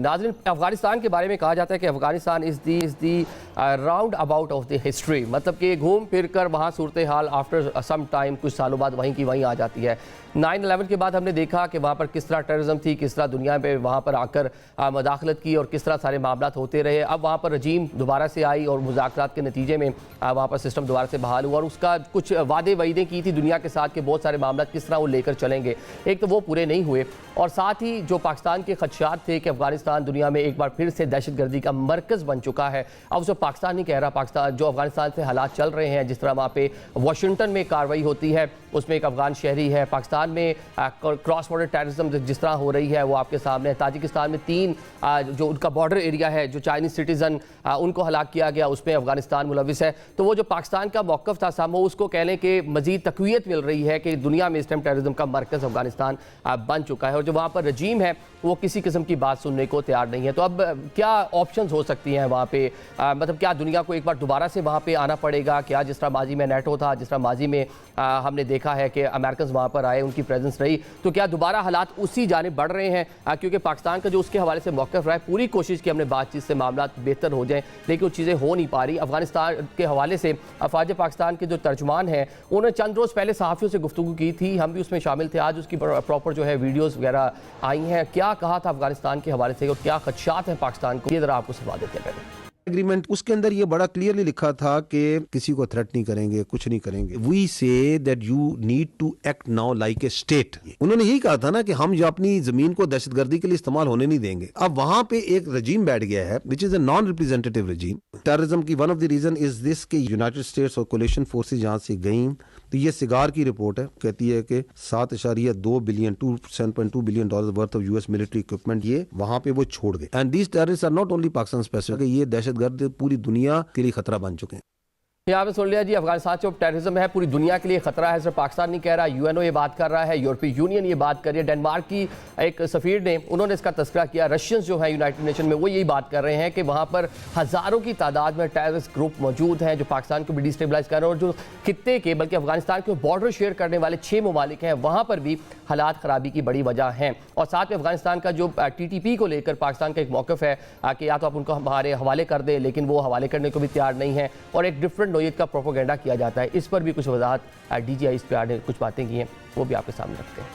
नाज़रीन, अफगानिस्तान के बारे में कहा जाता है कि Afghanistan is the round about of the history, मतलब कि घूम फिर कर वहाँ सूरत हाल आफ्टर सम टाइम कुछ सालों बाद वहीं की वहीं आ जाती है। 9/11 के बाद हमने देखा कि वहाँ पर किस तरह टेररिज्म थी, किस तरह दुनिया में वहाँ पर आकर मदाखलत की और किस तरह सारे मामला होते रहे। अब वहाँ पर रजीम दोबारा से आई और मुज़ाकरात के नतीजे में वहाँ पर सिस्टम दोबारा से बहाल हुआ और उसका कुछ वादे वईदें की थी दुनिया के साथ कि बहुत सारे मामला किस तरह वो लेकर चलेंगे, एक तो वो पूरे नहीं हुए और साथ ही जो पाकिस्तान के खदशात थे कि अफगानिस्तान दुनिया में एक बार फिर से दहशतगर्दी का मरकज़ बन चुका है। अब उसे पाकिस्तान नहीं कह रहा, पाकिस्तान जो अफगानिस्तान से हालात चल रहे हैं, जिस तरह वहाँ पे वाशिंगटन में कार्रवाई होती है, उसमें एक अफगान शहरी है, पाकिस्तान में क्रॉस बॉर्डर टेररिज्म जिस तरह हो रही है वो आपके सामने है। ताजिकिस्तान में 3 जो उनका बॉर्डर एरिया है, जो चाइनीज़ सिटीज़न उनको हलाक किया गया, उसमें अफगानिस्तान मुलविस है। तो वो जो पाकिस्तान का मौक़िफ़ था सामो, उसको कह लें कि मज़ीद तक़वियत मिल रही है कि दुनिया में इस टाइम टेररिज्म का मरकज़ अफगानिस्तान बन चुका है और जो वहाँ पर रजीम है वो किसी किस्म की बात सुनने को तैयार नहीं है। तो अब क्या ऑप्शंस हो सकती हैं वहाँ पे, मतलब क्या दुनिया को एक बार दोबारा से वहाँ पे आना पड़ेगा? क्या जिस तरह माजी में नेटो था, जिस तरह माजी में हमने देखा है कि अमेरिकन वहाँ पर आए, उनकी प्रेजेंस रही, तो क्या दोबारा हालात उसी जानिब बढ़ रहे हैं? क्योंकि पाकिस्तान का जो उसके हवाले से मौक़िफ़ रहा है, पूरी कोशिश की हमने बातचीत से मामला बेहतर हो जाए, लेकिन वो चीज़ें हो नहीं पा रही। अफगानिस्तान के हवाले से अफवाज पाकिस्तान के जो तर्जुमान हैं उन्होंने चंद रोज़ पहले सहाफ़ियों से गुफ्तगू की थी, हम भी उसमें शामिल थे। आज उसकी प्रॉपर जो है वीडियोज़ वगैरह आई हैं। क्या कहा था अफगानिस्तान के हवाले से और क्या खदशात हैं पाकिस्तान को, ये ज़रा आपको सुना देते हैं पहले। एग्रीमेंट उसके अंदर ये बड़ा क्लियरली लिखा था कि किसी को थ्रेट नहीं करेंगे, कुछ नहीं करेंगे। We say that you need to act now like a state. उन्होंने यही कहा था ना कि हम जो अपनी जमीन को दहशतगर्दी के लिए इस्तेमाल होने नहीं देंगे। अब वहां पे एक रजीम बैठ गया है which is a non representative regime. Terrorism की one of the reason is this कि यूनाइटेड स्टेट्स और कोलिशन फोर्सेज जहां से गई, तो ये सिगार की रिपोर्ट है, कहती है कि 7.2 billion $7.2 billion worth of US military equipment ये वहां पे वो छोड़ गए। And these terrorists are not only Pakistan specific, ये दहशतगर्द पूरी दुनिया के लिए खतरा बन चुके हैं। यहाँ पे सुन लिया जी, अफगानिस्तान जो टेररिज्म है पूरी दुनिया के लिए खतरा है। सिर्फ पाकिस्तान नहीं कह रहा, यूएनओ ये बात कर रहा है, यूरोपीय यूनियन ये बात कर रही है। डेनमार्क की एक सफीर ने उन्होंने इसका तस्करा किया। रशियंस जो है यूनाइटेड नेशन में वो यही बात कर रहे हैं कि वहाँ पर हज़ारों की तादाद में टेररिस्ट ग्रुप मौजूद हैं जो पाकिस्तान को भी डिस्टेबलाइज कर रहे हैं और जो खित्ते के बल्कि अफगानिस्तान के बॉर्डर शेयर करने वाले 6 ममालिक हैं वहाँ पर भी हालात ख़राबी की बड़ी वजह हैं। और साथ में अफगानिस्तान का जो TTP को लेकर पाकिस्तान का एक मौक़िफ़ है कि या तो आप उनको हमारे हवाले कर दें, लेकिन वो हवाले करने को भी तैयार नहीं है और एक डिफरेंट नोयत का प्रोपोगेंडा किया जाता है। इस पर भी कुछ वजाहत DGI इस पर ने कुछ बातें की हैं, वो भी आपके सामने रखते हैं।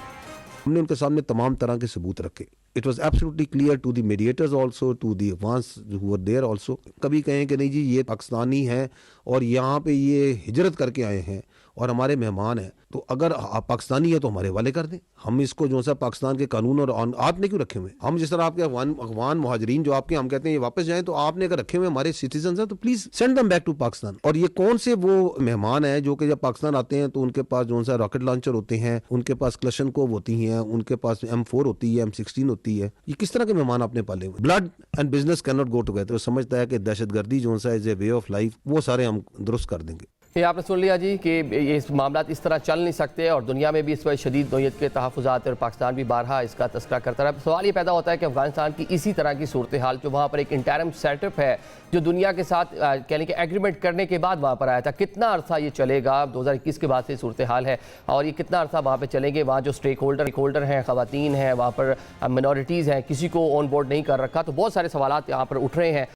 हमने उनके सामने तमाम तरह के सबूत रखे। It was absolutely clear to the mediators also, to the Afghans who were there also. कभी कहें कि नहीं जी ये पाकिस्तानी हैं और यहाँ पे ये हिजरत करके आए हैं और हमारे मेहमान हैं, तो अगर आप पाकिस्तानी है तो हमारे हवाले कर दें। हम इसको जो सा पाकिस्तान के कानून और आपने क्यों रखे हुए? हम जिस तरह आपके अफगान मुहाजिरीन जो आपके हम कहते हैं ये वापस जाएं, तो आपने अगर रखे हुए हमारे सिटीजन हैं तो please send them back to Pakistan. और ये कौन से वो मेहमान हैं जो कि जब पाकिस्तान आते हैं तो उनके पास जो सा रॉकेट लॉन्चर होते हैं, उनके पास क्लशनकोव होती हैं, उनके पास M4 होती है, M16 होती है। ये किस तरह के मेहमान आपने पाले हुए? Blood and business can not go together. समझता है कि दहशतगर्दी जो सा is a way of life, वो सारे हम दुरुस्त कर देंगे। ये आपने सुन लिया जी कि ये मामला इस तरह चल नहीं सकते और दुनिया में भी इस पर शदीद नोयत के तहफ़्फ़ुज़ात और पाकिस्तान भी बारहा इसका तस्करा करता रहा। सवाल ये पैदा होता है कि अफगानिस्तान की इसी तरह की सूरत हाल, जो वहाँ पर एक इंटरम सेटअप है जो दुनिया के साथ कह लें कि एग्रीमेंट करने के बाद वहाँ पर आया था, कितना अरसा ये चलेगा? 2021 के बाद से सूरत हाल है और ये कितना अरसा वहाँ पर चलेंगे? वहाँ जो स्टेक होल्डर हैं, ख़वातीन हैं, वहाँ पर मिनॉरिटीज़ हैं, किसी को ऑन बोर्ड नहीं कर रखा, तो बहुत सारे सवाल यहाँ पर उठ रहे हैं